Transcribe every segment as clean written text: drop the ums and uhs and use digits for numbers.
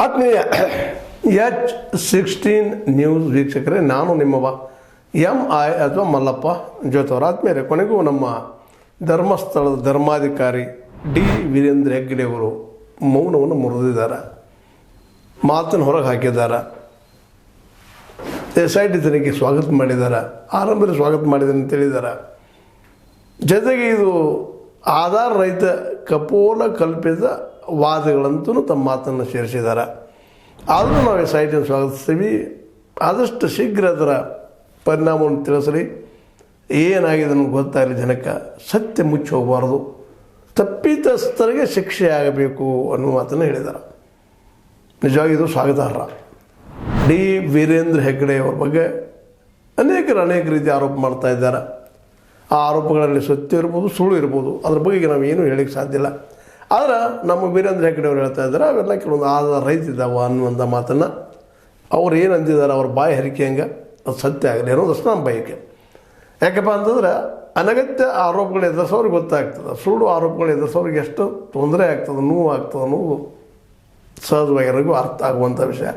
ಆತ್ಮೀಯ H16 news ವೀಕ್ಷಕರೇ, ನಾನು ನಿಮ್ಮವ MI ಅಥವಾ ಮಲ್ಲಪ್ಪ ಜೋತವರ. ಆತ್ಮೀಯರೇ, ಕೊನೆಗೂ ನಮ್ಮ ಧರ್ಮಸ್ಥಳದ ಧರ್ಮಾಧಿಕಾರಿ ಡಿ ವೀರೇಂದ್ರ ಹೆಗ್ಗಡೆ ಅವರು ಮೌನವನ್ನು ಮುರಿದಿದ್ದಾರೆ, ಮಾತನ್ನು ಹೊರಗೆ ಹಾಕಿದ್ದಾರೆ. SIT ತನಿಖೆ ಸ್ವಾಗತ ಮಾಡಿದ್ದಾರೆ, ಆರಂಭದಲ್ಲಿ ಸ್ವಾಗತ ಮಾಡಿದ್ದಾರೆ ಅಂತ ಹೇಳಿದ್ದಾರೆ. ಜೊತೆಗೆ ಇದು ಆಧಾರ ರಹಿತ ಕಪೋಲ ಕಲ್ಪಿತ ವಾದಗಳಂತೂ ತಮ್ಮ ಮಾತನ್ನು ಸೇರಿಸಿದ್ದಾರೆ. ಆದರೂ ನಾವು SIT ಸ್ವಾಗತಿಸ್ತೀವಿ. ಆದಷ್ಟು ಶೀಘ್ರ ಅದರ ಪರಿಣಾಮವನ್ನು ತಿಳಿಸಲಿ. ಏನಾಗಿದೆ ನಮ್ಗೆ ಗೊತ್ತಾಗಲಿ, ಜನಕ್ಕೆ ಸತ್ಯ ಮುಚ್ಚಿ ಹೋಗಬಾರ್ದು, ತಪ್ಪಿತಸ್ಥರಿಗೆ ಶಿಕ್ಷೆ ಆಗಬೇಕು ಅನ್ನೋ ಮಾತನ್ನು ಹೇಳಿದ್ದಾರೆ. ನಿಜವಾಗಿ ಇದು ಸ್ವಾಗತಾರ್ಹ. ಡಿ ವೀರೇಂದ್ರ ಹೆಗ್ಗಡೆ ಅವ್ರ ಬಗ್ಗೆ ಅನೇಕ ರೀತಿ ಆರೋಪ ಮಾಡ್ತಾ ಇದ್ದಾರೆ. ಆ ಆರೋಪಗಳಲ್ಲಿ ಸತ್ಯ ಇರ್ಬೋದು, ಸುಳ್ಳು ಇರ್ಬೋದು, ಅದ್ರ ಬಗ್ಗೆ ನಾವು ಏನೂ ಹೇಳಕ್ಕೆ ಸಾಧ್ಯ ಇಲ್ಲ. ಆದರೆ ನಮ್ಮ ವೀರೇಂದ್ರ ಹೆಗ್ಗಡೆ ಅವರು ಹೇಳ್ತಾ ಇದ್ದಾರೆ, ಅವೆಲ್ಲ ಕೆಲವೊಂದು ಆಧಾರ ರೈತಿದ್ದಾವ ಅನ್ನುವಂಥ ಮಾತನ್ನು ಅವ್ರು ಏನು ಅಂದಿದ್ದಾರೆ, ಅವ್ರ ಬಾಯಿ ಹರಿಕೆ ಹಂಗೆ ಅದು ಸತ್ಯ ಆಗಲಿ ಅನ್ನೋದಷ್ಟು ನಮ್ಮ ಬಯಕೆ. ಯಾಕಪ್ಪ ಅಂತಂದ್ರೆ ಅನಗತ್ಯ ಆರೋಪಗಳು ಎದುರಿಸೋರಿಗೆ ಗೊತ್ತಾಗ್ತದೆ, ಸುಳ್ಳು ಆರೋಪಗಳು ಎದುರಿಸೋರಿಗೆ ಎಷ್ಟು ತೊಂದರೆ ಆಗ್ತದೆ, ನೋವು ಆಗ್ತದೆ ಅನ್ನೋದು ಸಹಜವಾಗಿ ಎಲ್ಲರಿಗೂ ಅರ್ಥ ಆಗುವಂಥ ವಿಷಯ.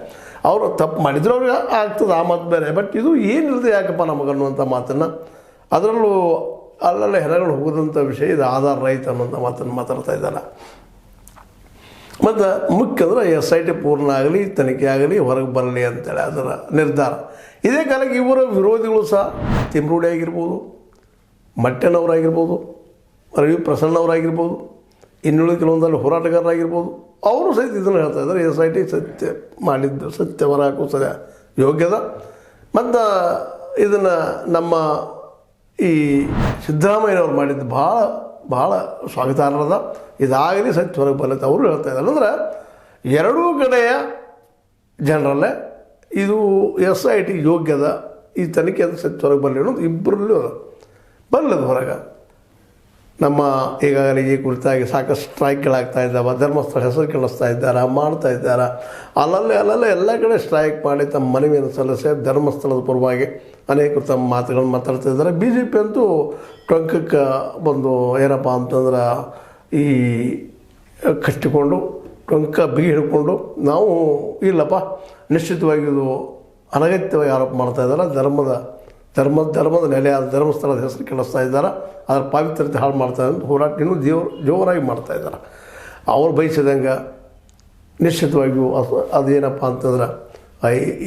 ಅವರು ತಪ್ಪು ಮಾಡಿದ್ರು ಅವ್ರಿಗೆ ಆಗ್ತದೆ, ಆ ಮಾತು ಬೇರೆ. ಬಟ್ ಇದು ಏನಿರುತ್ತೆ ಯಾಕಪ್ಪ ನಮಗನ್ನುವಂಥ ಮಾತನ್ನು, ಅದರಲ್ಲೂ ಅಲ್ಲೆಲ್ಲ ಹೆಣಗಳು ಹೋಗೋದಂಥ ವಿಷಯ, ಇದು ಆಧಾರ ರಹಿತ ಅನ್ನೋಂಥ ಮಾತನ್ನು ಮಾತಾಡ್ತಾ ಇದ್ದಾರೆ. ಮತ್ತು ಮುಖ್ಯ ಅಂದರೆ SIT ಪೂರ್ಣ ಆಗಲಿ, ತನಿಖೆ ಆಗಲಿ, ಹೊರಗೆ ಬರಲಿ ಅಂತೇಳಿ ಅದರ ನಿರ್ಧಾರ. ಇದೇ ಕಾಲಕ್ಕೆ ಇವರ ವಿರೋಧಿಗಳು ಸಹ ತಿಮ್ರೂಡಿ ಆಗಿರ್ಬೋದು, ಮಟ್ಟೆನವರಾಗಿರ್ಬೋದು, ರವಿ ಪ್ರಸನ್ನವರಾಗಿರ್ಬೋದು, ಇನ್ನುಳಿದ ಕೆಲವೊಂದಲ್ಲಿ ಹೋರಾಟಗಾರರಾಗಿರ್ಬೋದು, ಅವರು ಸಹಿತ ಇದನ್ನು ಹೇಳ್ತಾ ಇದ್ದಾರೆ. SIT ಸತ್ಯ ಮಾಡಿದ್ದು, ಸತ್ಯ ಹೊರ ಹಾಕೋ ಸದ ಯೋಗ್ಯದ. ಮತ್ತು ಇದನ್ನು ನಮ್ಮ ಈ ಸಿದ್ದರಾಮಯ್ಯನವ್ರು ಮಾಡಿದ್ದು ಭಾಳ ಸ್ವಾಗತಾರ್ಹದ. ಇದಾಗಲಿ ಸತ್ಯ ಹೊರಗೆ ಬರತ್ತೆ ಅವರು ಹೇಳ್ತಾ ಇದ್ದಾರೆ. ಅಂದರೆ ಎರಡೂ ಕಡೆಯ ಜನರಲ್ಲೇ ಇದು SIT ಯೋಗ್ಯದ, ಈ ತನಿಖೆ ಅದು ಸತ್ಯ ಹೊರಗೆ ಬರಲಿ ಅನ್ನೋದು ಇಬ್ಬರಲ್ಲೂ ಬರಲದು ಹೊರಗೆ. ನಮ್ಮ ಈಗಾಗಲೇ ಈ ಕುರಿತಾಗಿ ಸಾಕಷ್ಟು ಸ್ಟ್ರೈಕ್ಗಳಾಗ್ತಾ ಇದ್ದಾವೆ, ಧರ್ಮಸ್ಥಳ ಹೆಸರು ಕೆಡಿಸ್ತಾ ಇದ್ದಾರೆ, ಮಾಡ್ತಾ ಇದ್ದಾರೆ. ಅಲ್ಲಲ್ಲೇ ಎಲ್ಲ ಕಡೆ ಸ್ಟ್ರೈಕ್ ಮಾಡಿ ತಮ್ಮ ಮನವಿಯನ್ನು ಸಲ್ಲಿಸಿ ಧರ್ಮಸ್ಥಳದ ಪರವಾಗಿ ಅನೇಕ ತಮ್ಮ ಮಾತುಗಳನ್ನು ಮಾತಾಡ್ತಾ ಇದ್ದಾರೆ. BJP ಅಂತೂ ಟೊಂಕಕ್ಕೆ ಬಂದು ಏನಪ್ಪ ಅಂತಂದ್ರೆ ಈ ಕಟ್ಟಿಕೊಂಡು ಟೊಂಕ ಬಿಗಿ ಹಿಡ್ಕೊಂಡು ನಾವು ಇಲ್ಲಪ್ಪ ನಿಶ್ಚಿತವಾಗಿ ಇದು ಅನಗತ್ಯವಾಗಿ ಆರೋಪ ಮಾಡ್ತಾ ಇದ್ದಾರೆ. ಧರ್ಮದ ನೆಲೆಯಾದ ಧರ್ಮಸ್ಥಳದ ಹೆಸರು ಕೆಡಿಸ್ತಾ ಇದ್ದಾರೆ, ಅದರ ಪಾವಿತ್ರ್ಯತೆ ಹಾಳು ಮಾಡ್ತಾ ಇದ್ದಾರೆ. ಹೋರಾಟ ಇನ್ನೂ ಜೋರಾಗಿ ಮಾಡ್ತಾ ಇದ್ದಾರೆ. ಅವ್ರು ಬಯಸಿದಂಗೆ ನಿಶ್ಚಿತವಾಗಿಯೂ ಅದೇನಪ್ಪ ಅಂತಂದ್ರೆ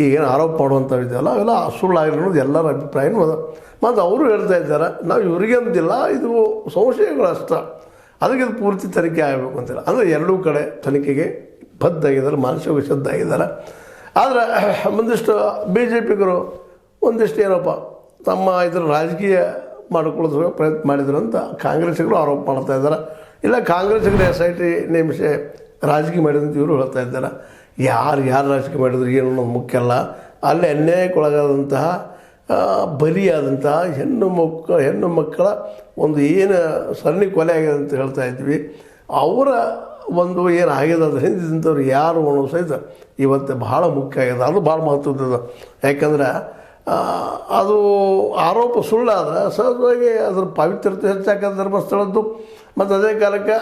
ಈಗೇನು ಆರೋಪ ಮಾಡುವಂಥ ಇದೆಯಲ್ಲ, ಅವೆಲ್ಲ ಸುಳ್ಳಾಗಿರೋ ಅನ್ನೋದು ಎಲ್ಲರ ಅಭಿಪ್ರಾಯ. ಮತ್ತು ಅವರು ಹೇಳ್ತಾ ಇದ್ದಾರೆ, ನಾವು ಇವರಿಗೆ ಅಂದಿಲ್ಲ, ಇದು ಸಂಶಯಗಳು ಅಷ್ಟ, ಅದಕ್ಕೆ ಇದು ಪೂರ್ತಿ ತನಿಖೆ ಆಗಬೇಕು ಅಂತಿಲ್ಲ. ಅಂದರೆ ಎರಡೂ ಕಡೆ ತನಿಖೆಗೆ ಬದ್ಧಾಗಿದ್ದಾರೆ, ಮಾನಸಿಕ ಸಿದ್ಧಾಗಿದ್ದಾರೆ. ಆದರೆ ಒಂದಿಷ್ಟು BJPಗರು ಒಂದಿಷ್ಟು ಏನಪ್ಪ ತಮ್ಮ ಇದರ ರಾಜಕೀಯ ಮಾಡಿಕೊಳ್ಳೋದ್ರ ಪ್ರಯತ್ನ ಮಾಡಿದ್ರು ಅಂತ ಕಾಂಗ್ರೆಸ್ಸಿಗರು ಆರೋಪ ಮಾಡ್ತಾ ಇದ್ದಾರೆ. ಇಲ್ಲ, ಕಾಂಗ್ರೆಸ್ಸಿಗರು SIT ನೇಮಿಸಿ ರಾಜಕೀಯ ಮಾಡಿದಂತ ಇವರು ಹೇಳ್ತಾ ಇದ್ದಾರೆ. ಯಾರು ರಾಜಕೀಯ ಮಾಡಿದ್ರು ಏನು ಅನ್ನೋದು ಮುಖ್ಯ ಅಲ್ಲ. ಅಲ್ಲಿ ಅನ್ಯಾಯಕ್ಕೊಳಗಾದಂತಹ ಬಲಿಯಾದಂತಹ ಹೆಣ್ಣು ಮಕ್ಕಳ ಒಂದು ಏನು ಸರಣಿ ಕೊಲೆ ಆಗಿದೆ ಅಂತ ಹೇಳ್ತಾ ಇದ್ವಿ, ಅವರ ಒಂದು ಏನು ಆಗಿದೆ ಅದ್ರ ಹಿಂದಿದ್ದಂಥವ್ರು ಯಾರು ಅನ್ನೋ ಸಹಿತ ಇವತ್ತು ಭಾಳ ಮುಖ್ಯ ಆಗಿದೆ. ಅದು ಭಾಳ ಮಹತ್ವದ. ಯಾಕಂದ್ರೆ ಅದು ಆರೋಪ ಸುಳ್ಳಾದ್ರೆ ಸಹಜವಾಗಿ ಅದ್ರ ಪಾವಿತ್ರ್ಯತೆ ಹೆಚ್ಚಾಕದು ಧರ್ಮಸ್ಥಳದ್ದು. ಮತ್ತು ಅದೇ ಕಾಲಕ್ಕೆ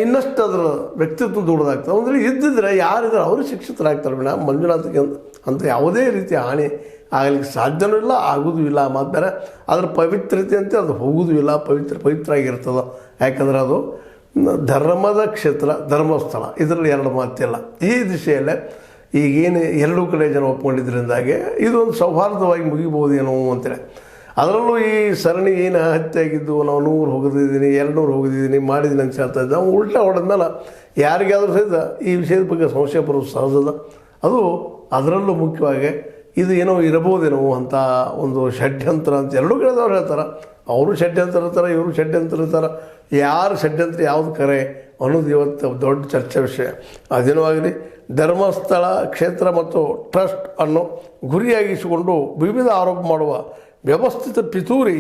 ಇನ್ನಷ್ಟು ಅದರ ವ್ಯಕ್ತಿತ್ವ ದೊಡ್ಡದಾಗ್ತದೆ. ಅಂದರೆ ಇದ್ದಿದ್ರೆ ಯಾರಿದ್ರೆ ಅವರು ಶಿಕ್ಷಿತರಾಗ್ತಾರೆ. ಬಿಡ ಮಂಜುನಾಥ್ಗೆ ಅಂತ ಯಾವುದೇ ರೀತಿ ಹಾನಿ ಆಗಲಿಕ್ಕೆ ಸಾಧ್ಯವೂ ಇಲ್ಲ, ಆಗೋದು ಇಲ್ಲ. ಮತ್ತು ಬೇರೆ ಅದ್ರ ಪವಿತ್ರತೆ ಅಂತ ಅದು ಹೋಗೋದು ಇಲ್ಲ, ಪವಿತ್ರ ಆಗಿರ್ತದೆ. ಯಾಕಂದ್ರೆ ಅದು ಧರ್ಮದ ಕ್ಷೇತ್ರ, ಧರ್ಮಸ್ಥಳ, ಇದರಲ್ಲಿ ಎರಡು ಮಾತಿಲ್ಲ. ಈ ದಿಶೆಯಲ್ಲೇ ಈಗೇನು ಎರಡೂ ಕಡೆ ಜನ ಒಪ್ಕೊಂಡಿದ್ದರಿಂದಾಗೆ ಇದೊಂದು ಸೌಹಾರ್ದವಾಗಿ ಮುಗಿಬೋದೇನೋ ಅಂತೇಳಿ. ಅದರಲ್ಲೂ ಈ ಸರಣಿ ಏನು ಹತ್ಯೆ ಆಗಿದ್ದು, ನಾವು 100 ಹೋಗಿದ್ದೀನಿ, 200 ಹೋಗಿದ್ದೀನಿ, ಮಾಡಿದ್ದೀನಿ ಅಂತ ಹೇಳ್ತಾ ಇದ್ದ. ಅವ್ನು ಉಲ್ಟಾ ಹೊಡೆದ್ಮೇಲೆ ಯಾರಿಗಾದರೂ ಸಹಿತ ಈ ವಿಷಯದ ಬಗ್ಗೆ ಸಂಶಯ ಬರೋದು ಸಹಜದ. ಅದು ಅದರಲ್ಲೂ ಮುಖ್ಯವಾಗಿ ಇದು ಏನೋ ಇರಬಹುದೇನೋ ಅಂತ ಒಂದು ಷಡ್ಯಂತ್ರ ಅಂತ ಎರಡೂ ಕಡೆದವ್ರು ಹೇಳ್ತಾರೆ. ಅವರು ಷಡ್ಯಂತ್ರ ಇರ್ತಾರೆ, ಇವರು ಷಡ್ಯಂತ್ರ ಇರ್ತಾರೆ. ಯಾರು ಷಡ್ಯಂತ್ರ ಯಾವುದು ಕರೆ ಅನ್ನೋದು ಇವತ್ತು ದೊಡ್ಡ ಚರ್ಚೆ ವಿಷಯ. ಅದೇನೋ ಆಗಲಿ, ಧರ್ಮಸ್ಥಳ ಕ್ಷೇತ್ರ ಮತ್ತು ಟ್ರಸ್ಟ್ ಅನ್ನು ಗುರಿಯಾಗಿಸಿಕೊಂಡು ವಿವಿಧ ಆರೋಪ ಮಾಡುವ ವ್ಯವಸ್ಥಿತ ಪಿತೂರಿ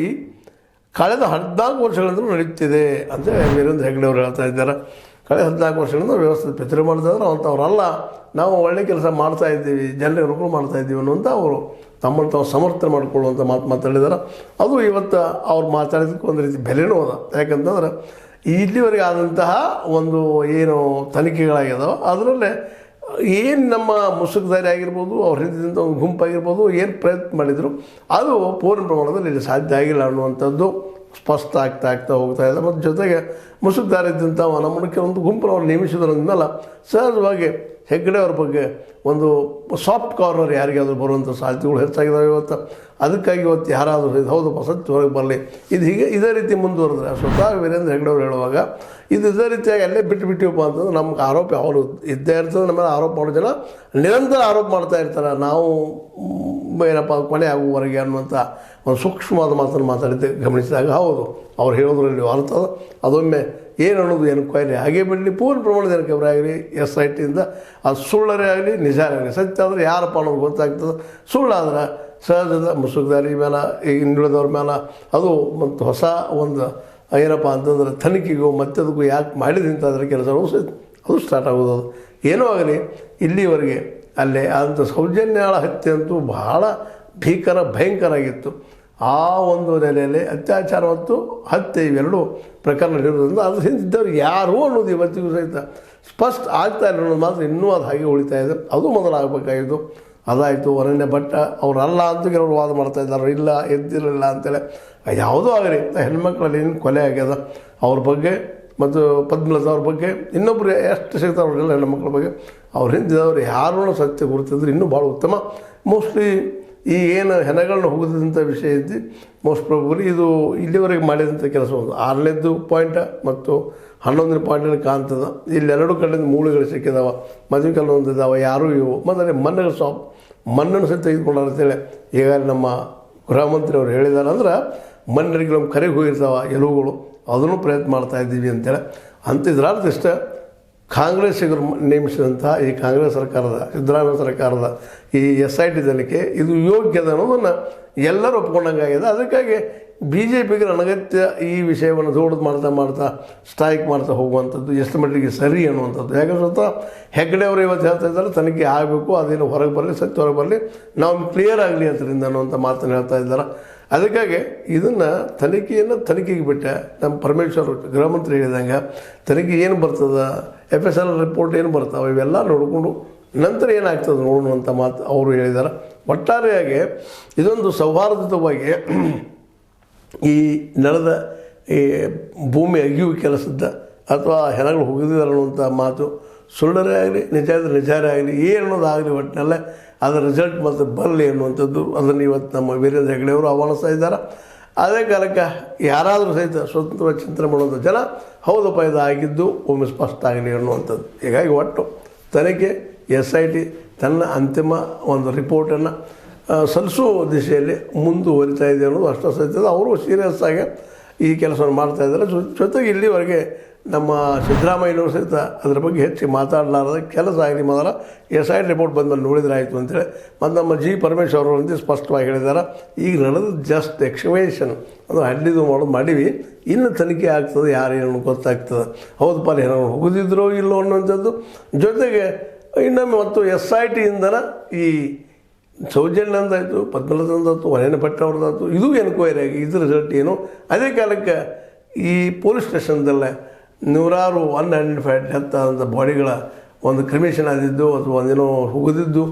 ಕಳೆದ 14 ವರ್ಷಗಳಿಂದ ನಡೆಯುತ್ತಿದೆ ಅಂತ ವೀರೇಂದ್ರ ಹೆಗ್ಗಡೆ ಅವರು ಹೇಳ್ತಾ ಇದ್ದಾರೆ. ಕಳೆದ 14 ವರ್ಷಗಳಿಂದ ವ್ಯವಸ್ಥಿತ ಪಿತೂರಿ ಮಾಡ್ತಾಯಿದ್ರು ಅಂಥವ್ರಲ್ಲ. ನಾವು ಒಳ್ಳೆ ಕೆಲಸ ಮಾಡ್ತಾಯಿದ್ದೀವಿ, ಜನರಿಗೆ ಅನುಕೂಲ ಮಾಡ್ತಾಯಿದ್ದೀವಿ ಅನ್ನುವಂಥ ಅವರು ತಮ್ಮನ್ನು ತಾವು ಸಮರ್ಥನೆ ಮಾಡಿಕೊಳ್ಳುವಂಥ ಮಾತಾಡಿದ್ದಾರೆ. ಅದು ಇವತ್ತು ಅವ್ರು ಮಾತಾಡಿದಕ್ಕೆ ಒಂದು ರೀತಿ ಬೆಲೆನೂ ಅದ. ಯಾಕಂತಂದ್ರೆ ಇಲ್ಲಿವರೆಗೆ ಆದಂತಹ ಒಂದು ಏನು ತನಿಖೆಗಳಾಗ್ಯದೋ ಅದರಲ್ಲೇ ಏನು ನಮ್ಮ ಮುಸುಕುದಾರಿ ಆಗಿರ್ಬೋದು, ಅವ್ರ ಹಿಂದಿನಿಂದ ಒಂದು ಗುಂಪಾಗಿರ್ಬೋದು, ಏನು ಪ್ರಯತ್ನ ಮಾಡಿದರು ಅದು ಪೂರ್ಣ ಪ್ರಮಾಣದಲ್ಲಿ ಇಲ್ಲಿ ಸಾಧ್ಯ ಆಗಿಲ್ಲ ಅನ್ನುವಂಥದ್ದು ಸ್ಪಷ್ಟ ಆಗ್ತಾ ಹೋಗ್ತಾ ಇದೆ. ಮತ್ತು ಜೊತೆಗೆ ಮುಸುಕುದಾರಿ ಇದ್ದಂಥ ನಮ್ಮನ್ನು ಕೆಲವೊಂದು ಗುಂಪನ್ನು ನೇಮಿಸಿದ್ರು ಅಂದಮೇಲೆ ಸಹಜವಾಗಿ ಹೆಗ್ಗಡೆ ಅವ್ರ ಬಗ್ಗೆ ಒಂದು ಸಾಫ್ಟ್ ಕಾರ್ನರ್ ಯಾರಿಗಾದ್ರೂ ಬರುವಂಥ ಸಾಧ್ಯತೆಗಳು ಹೆಚ್ಚಾಗಿದ್ದಾವೆ ಇವತ್ತು. ಅದಕ್ಕಾಗಿ ಇವತ್ತು ಯಾರಾದರೂ ಇದು ಹೌದಪ್ಪ ಸತ್ಯ ಹೊರಗೆ ಬರಲಿ, ಇದು ಹೀಗೆ ಇದೇ ರೀತಿ ಮುಂದುವರೆದ್ರೆ ಸ್ವತಃ ವೀರೇಂದ್ರ ಹೆಗ್ಗಡೆ ಅವರು ಹೇಳುವಾಗ ಇದು ಇದೇ ರೀತಿಯಾಗಿ ಅಲ್ಲೇ ಬಿಟ್ಟಿವಪ್ಪ ಅಂತಂದ್ರೆ ನಮ್ಗೆ ಆರೋಪ ಯಾವಾಗಲೂ ಇದ್ದೇ ಇರ್ತದೆ. ನಮ್ಮ ಮೇಲೆ ಆರೋಪ ಮಾಡೋ ಜನ ನಿರಂತರ ಆರೋಪ ಮಾಡ್ತಾ ಇರ್ತಾರೆ, ನಾವು ಏನಪ್ಪ ಕೊನೆ ಆಗುವವರೆಗೆ ಅನ್ನುವಂಥ ಒಂದು ಸೂಕ್ಷ್ಮವಾದ ಮಾತನ್ನು ಮಾತಾಡಿದ್ದೆ ಗಮನಿಸಿದಾಗ ಹೌದು ಅವ್ರು ಹೇಳೋದ್ರಲ್ಲಿ ಅರ್ಥ ಅದೊಮ್ಮೆ ಏನು ಅನ್ನೋದು ಏನು ಕೊಯ್ಲಿ ಹಾಗೆ ಬಿಡಲಿ, ಪೂರ್ಣ ಪ್ರಮಾಣದ ಏನಕ್ಕೆ ಆಗಲಿ SITಯಿಂದ ಅದು ಸುಳ್ಳರೇ ಆಗಲಿ ನಿಜಾರೇ ಆಗಲಿ, ಸತ್ಯ ಆದರೆ ಯಾರಪ್ಪ ಅನ್ನೋದು ಗೊತ್ತಾಗ್ತದೆ. ಸುಳ್ಳಾದ್ರೆ ಸಹಜದ ಮುಸುಕುದಾರಿ ಮೇಲೆ ಹಿಂದುಳಿದವ್ರ ಮೇಲೆ ಅದು ಮತ್ತು ಹೊಸ ಒಂದು ಏನಪ್ಪ ಅಂತಂದ್ರೆ ತನಿಖೆಗೂ ಮತ್ತದಕ್ಕೂ ಯಾಕೆ ಮಾಡಿದಂತಾದ್ರೆ ಕೆಲಸಗಳು ಅದು ಸ್ಟಾರ್ಟ್ ಆಗೋದು. ಅದು ಏನೋ ಆಗಲಿ ಇಲ್ಲಿವರೆಗೆ ಅಲ್ಲೇ ಅಂಥ ಸೌಜನ್ಯಾಳ ಹತ್ಯೆ ಅಂತೂ ಬಹಳ ಭಯಂಕರ ಆಗಿತ್ತು. ಆ ಒಂದು ನೆಲೆಯಲ್ಲಿ ಅತ್ಯಾಚಾರ ಮತ್ತು ಹತ್ಯೆ ಇವೆರಡು ಪ್ರಕರಣಗಳಿರೋದ್ರಿಂದ ಅದ್ರ ಹಿಂದಿದ್ದವ್ರು ಯಾರು ಅನ್ನೋದು ಇವತ್ತಿಗೂ ಸಹಿತ ಸ್ಪಷ್ಟ ಆಗ್ತಾ ಇಲ್ಲ ಅನ್ನೋದು ಮಾತ್ರ ಇನ್ನೂ ಅದು ಹಾಗೆ ಉಳಿತಾ ಇದೆ. ಅದು ಮೊದಲಾಗಬೇಕಾಗಿತ್ತು. ಅದಾಯಿತು. ಅರಣ್ಯ ಭಟ್ಟ ಅವರಲ್ಲ ಅಂತ ಕೆಲವರು ವಾದ ಮಾಡ್ತಾ ಇದ್ದಾರೆ, ಇಲ್ಲ ಎದ್ದಿರಲಿಲ್ಲ ಅಂತೇಳಿ. ಯಾವುದೋ ಆಗಲಿ ಹೆಣ್ಮಕ್ಳಲ್ಲಿ ಏನು ಕೊಲೆ ಆಗ್ಯದ ಅವ್ರ ಬಗ್ಗೆ ಮತ್ತು ಪದ್ಮಲತಾ ಅವ್ರ ಬಗ್ಗೆ ಇನ್ನೊಬ್ಬರು ಎಷ್ಟು ಸಿಗ್ತಾರೆ ಅವ್ರಿಗೆಲ್ಲ ಹೆಣ್ಮಕ್ಳ ಬಗ್ಗೆ ಅವ್ರ ಹಿಂದಿದವ್ರು ಯಾರೂ ಸತ್ಯ ಗುರುತಿದ್ರೆ ಇನ್ನೂ ಭಾಳ ಉತ್ತಮ. ಮೋಸ್ಟ್ಲಿ ಈ ಏನು ಹೆಣಗಳನ್ನ ಹೋಗೋದಂಥ ವಿಷಯ ಇದ್ದು ಮೋಸ್ಟ್ ಪ್ರಾಬಬ್ಲಿ ಇದು ಇಲ್ಲಿವರೆಗೆ ಮಾಡಿದಂಥ ಕೆಲಸ ಒಂದು 6ನೇದು ಪಾಯಿಂಟ್ ಮತ್ತು 11ನೇ ಪಾಯಿಂಟಲ್ಲಿ ಕಾಣ್ತದೆ. ಇಲ್ಲೆರಡು ಕಡೆಯಿಂದ ಮೂಳೆಗಳು ಸಿಕ್ಕಿದಾವೆ, ಮದುವೆ ಕೆಲವೊಂದು ಇದ್ದಾವೆ, ಯಾರೂ ಇವು ಮತ್ತು ಮಣ್ಣುಗಳು ಮಣ್ಣನ್ನು ಸಹಿತ ತೆಗೆದುಕೊಂಡಾರ ಅಂತೇಳಿ ಈಗಾಗಲೇ ನಮ್ಮ ಗೃಹ ಮಂತ್ರಿ ಅವರು ಹೇಳಿದ್ದಾರೆ. ಅಂದ್ರೆ ಮಣ್ಣರಿಗೆ ನಮ್ಮ ಕರೆಗೆ ಹೋಗಿರ್ತಾವೆ ಎಲುವುಗಳು, ಅದನ್ನು ಪ್ರಯತ್ನ ಮಾಡ್ತಾಯಿದ್ದೀವಿ ಅಂತೇಳಿ. ಅಂತಿದ್ರಾರ್ಥ ಇಷ್ಟ ಕಾಂಗ್ರೆಸ್ಸಿಗರು ನೇಮಿಸಿದಂಥ ಈ ಕಾಂಗ್ರೆಸ್ ಸರ್ಕಾರದ ಸಿದ್ದರಾಮಯ್ಯ ಸರ್ಕಾರದ ಈ SIT ತನಿಖೆ ಇದು ಯೋಗ್ಯದ ಅನ್ನೋದನ್ನು ಎಲ್ಲರೂ ಒಪ್ಕೊಂಡಂಗಾಗಿದೆ. ಅದಕ್ಕಾಗಿ BJPಗೆ ಅನಗತ್ಯ ಈ ವಿಷಯವನ್ನು ದೊಡ್ಡದು ಮಾಡ್ತಾ ಸ್ಟ್ರೈಕ್ ಮಾಡ್ತಾ ಹೋಗುವಂಥದ್ದು ಎಷ್ಟು ಮಟ್ಟಿಗೆ ಸರಿ ಅನ್ನುವಂಥದ್ದು. ಯಾಕಂದ್ರೆ ಸ್ವತಃ ಹೆಗ್ಗಡೆ ಅವರು ಇವತ್ತು ಹೇಳ್ತಾ ಇದ್ದಾರೆ ತನಿಖೆ ಆಗಬೇಕು, ಅದೇನು ಹೊರಗೆ ಬರಲಿ, ಸತ್ಯ ಹೊರಗೆ ಬರಲಿ, ನಾವು ಕ್ಲಿಯರ್ ಆಗಲಿ ಅದರಿಂದ ಅನ್ನುವಂಥ ಮಾತನ್ನು ಹೇಳ್ತಾ ಇದ್ದಾರೆ. ಅದಕ್ಕಾಗಿ ಇದನ್ನು ತನಿಖೆಗೆ ಬಿಟ್ಟೆ ನಮ್ಮ ಪರಮೇಶ್ವರ್ ಗೃಹ ಮಂತ್ರಿ ಹೇಳಿದಂಗೆ ತನಿಖೆ ಏನು ಬರ್ತದೆ, FSL ರಿಪೋರ್ಟ್ ಏನು ಬರ್ತಾವೆ ಇವೆಲ್ಲ ನೋಡಿಕೊಂಡು ನಂತರ ಏನಾಗ್ತದೆ ನೋಡೋಣ ಅಂತ ಮಾತು ಅವರು ಹೇಳಿದ್ದಾರೆ. ಒಟ್ಟಾರೆಯಾಗಿ ಇದೊಂದು ಸೌಹಾರ್ದಯುತವಾಗಿ ಈ ನಡೆದ ಈ ಭೂಮಿ ಅಗಿಯುವ ಕೆಲಸದ ಅಥವಾ ಹೆಣಗಳು ಹೋಗಿದ್ದಾರೆ ಅನ್ನುವಂಥ ಮಾತು ಸುಳ್ಳರೇ ಆಗಲಿ ನಿಜಾರೇ ಆಗಲಿ ಏನು ಅನ್ನೋದಾಗಲಿ ಒಟ್ಟಿನಲ್ಲೇ ಅದರ ರಿಸಲ್ಟ್ ಮತ್ತು ಬರಲಿ ಅನ್ನುವಂಥದ್ದು ಅದನ್ನು ಇವತ್ತು ನಮ್ಮ ವೀರೇಂದ್ರ ಹೆಗ್ಗಡೆಯವರು ಆಹ್ವಾನಿಸ್ತಾ ಇದ್ದಾರೆ. ಅದೇ ಕಾಲಕ್ಕೆ ಯಾರಾದರೂ ಸಹಿತ ಸ್ವತಂತ್ರ ಚಿಂತನೆ ಮಾಡುವಂಥ ಜನ ಹೌದಪ್ಪ ಇದು ಆಗಿದ್ದು ಒಮ್ಮೆ ಸ್ಪಷ್ಟ ಆಗಲಿ ಅನ್ನುವಂಥದ್ದು. ಹೀಗಾಗಿ ಒಟ್ಟು ತನಿಖೆ SIT ತನ್ನ ಅಂತಿಮ ಒಂದು ರಿಪೋರ್ಟನ್ನು ಸಲ್ಲಿಸುವ ದಿಶೆಯಲ್ಲಿ ಮುಂದುವರಿತಾ ಇದೆ ಅನ್ನೋದು ಅಷ್ಟು ಸಹಿತ ಅವರು ಸೀರಿಯಸ್ ಆಗಿ ಈ ಕೆಲಸವನ್ನು ಮಾಡ್ತಾಯಿದ್ದಾರೆ. ಜೊತೆಗೆ ಇಲ್ಲಿವರೆಗೆ ನಮ್ಮ ಸಿದ್ದರಾಮಯ್ಯನವರು ಸಹಿತ ಅದರ ಬಗ್ಗೆ ಹೆಚ್ಚು ಮಾತಾಡಲಾರದ ಕೆಲಸ ಆಗಲಿ ಮೊದಲ SIT ರಿಪೋರ್ಟ್ ಬಂದಮೇಲೆ ನೋಡಿದ್ರೆ ಆಯಿತು ಅಂತೇಳಿ ಮತ್ತು ನಮ್ಮ ಪರಮೇಶ್ವರ್ ಅವರಂತೆ ಸ್ಪಷ್ಟವಾಗಿ ಹೇಳಿದ್ದಾರೆ. ಈಗ ನಡೆದು ಜಸ್ಟ್ ಎಕ್ಸ್ಕವೇಷನ್ ಅದು ಹಡ್ಡಿದು ಮಾಡೋದು ಮಾಡೀವಿ, ಇನ್ನು ತನಿಖೆ ಆಗ್ತದೆ, ಯಾರೇನು ಗೊತ್ತಾಗ್ತದೆ, ಹೌದಪ್ಪ ಏನೋ ಹೋಗೋದಿದ್ರೋ ಇಲ್ಲೋ ಅನ್ನುವಂಥದ್ದು. ಜೊತೆಗೆ ಇನ್ನೊಮ್ಮೆ ಮತ್ತು SITಯಿಂದನ ಈ ಸೌಜನ್ಯಂದಾಯಿತು, ಪದ್ಮಲತಾಂದಾಯ್ತು, ಅರಣ್ಯ ಭಟ್ಟ ಅವ್ರದ್ದಾಯ್ತು, ಇದು ಎನ್ಕ್ವೈರಿ ಆಗಿ ಇದ್ರ ರಿಸಲ್ಟ್ ಏನು. ಅದೇ ಕಾಲಕ್ಕೆ ಈ ಪೊಲೀಸ್ ಸ್ಟೇಷನ್ದಲ್ಲೇ ನೂರಾರು ಅನ್ಐಡೆಂಟಿಫೈಡ್ ಡೆತ್ ಆದಂಥ ಬಾಡಿಗಳ ಒಂದು ಕ್ರಿಮೇಷನ್ ಆದಿದ್ದು ಅಥವಾ ಒಂದೇನೋ ಹೋಗೋದಿದ್ದು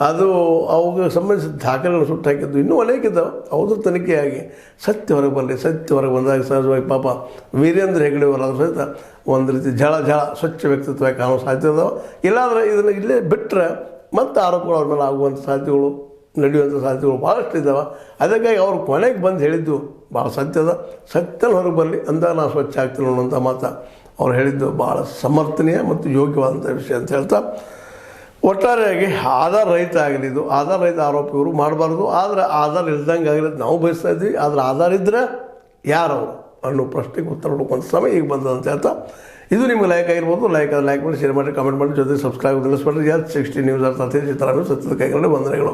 ಅದು ಅವಾಗ ಸಂಬಂಧಿಸಿದ ದಾಖಲೆಗಳನ್ನು ಸುಟ್ಟು ಹಾಕಿದ್ದು ಇನ್ನೂ ಅನೇಕಿದ್ದಾವೆ. ಅವ್ರದ್ದು ತನಿಖೆಯಾಗಿ ಸತ್ಯ ಹೊರಗೆ ಬರಲಿ. ಸತ್ಯ ಹೊರಗೆ ಬಂದಾಗ ಸಹಜವಾಗಿ ಪಾಪ ವೀರೇಂದ್ರ ಹೆಗ್ಗಡೆ ಅವರಾದ್ರೂ ಸಹಿತ ಒಂದು ರೀತಿ ಜಳ ಸ್ವಚ್ಛ ವ್ಯಕ್ತಿತ್ವ ಕಾಣೋ ಸಾಧ್ಯತೆ ಇದಾವೆ. ಇಲ್ಲಾಂದರೆ ಇದನ್ನು ಇಲ್ಲೇ ಬಿಟ್ಟರೆ ಮತ್ತು ಆರೋಪಗಳು ಅವ್ರ ಮೇಲೆ ಆಗುವಂಥ ಸಾಧ್ಯತೆಗಳು ನಡೆಯುವಂಥ ಸಾಧ್ಯತೆಗಳು ಭಾಳಷ್ಟು ಇದ್ದಾವೆ. ಅದಕ್ಕಾಗಿ ಅವ್ರು ಕೊನೆಗೆ ಬಂದು ಹೇಳಿದ್ದು ಭಾಳ ಸತ್ಯದ ಹೊರಗೆ ಬರಲಿ ಅಂದಾಗ ನಾವು ಸ್ವಚ್ಛ ಆಗ್ತೀನಿ ಅನ್ನೋಂಥ ಮಾತು ಅವ್ರು ಹೇಳಿದ್ದು ಭಾಳ ಸಮರ್ಥನೀಯ ಮತ್ತು ಯೋಗ್ಯವಾದಂಥ ವಿಷಯ ಅಂತ ಹೇಳ್ತಾ ಒಟ್ಟಾರೆಯಾಗಿ ಆಧಾರ ರಹಿತ ಆಗಲಿ, ಇದು ಆಧಾರ ರಹಿತ ಆರೋಪ ಇವರು ಮಾಡಬಾರ್ದು. ಆದರೆ ಆಧಾರ ಇಲ್ದಂಗೆ ಆಗಲಿ ನಾವು ಬಯಸ್ತಾ ಇದ್ವಿ. ಆದರೆ ಆಧಾರ ಇದ್ದರೆ ಯಾರವರು ಅನ್ನೋ ಪ್ರಶ್ನೆಗೆ ಉತ್ತರ ಹುಡುಕುವಂಥ ಸಮಯ ಈಗ ಬಂದದ ಅಂತ ಹೇಳ್ತಾ ಇದು ನಿಮಗೆ ಲೈಕ್ ಆಗಿರ್ಬೋದು. ಲೈಕ್ ಮಾಡಿ, ಶೇರ್ ಮಾಡಿ, ಕಮೆಂಟ್ ಮಾಡಿ, ಜೊತೆ ಸಬ್ಸ್ಕ್ರೈಬ್ ತಿಳಿಸ್ಬಿಡ್ರಿ. 60 ನ್ಯೂಸ್ ಅರ್ಥ ಸತ್ಯದ ಕೈಗೊಂಡು ವಂದನೆಗಳು.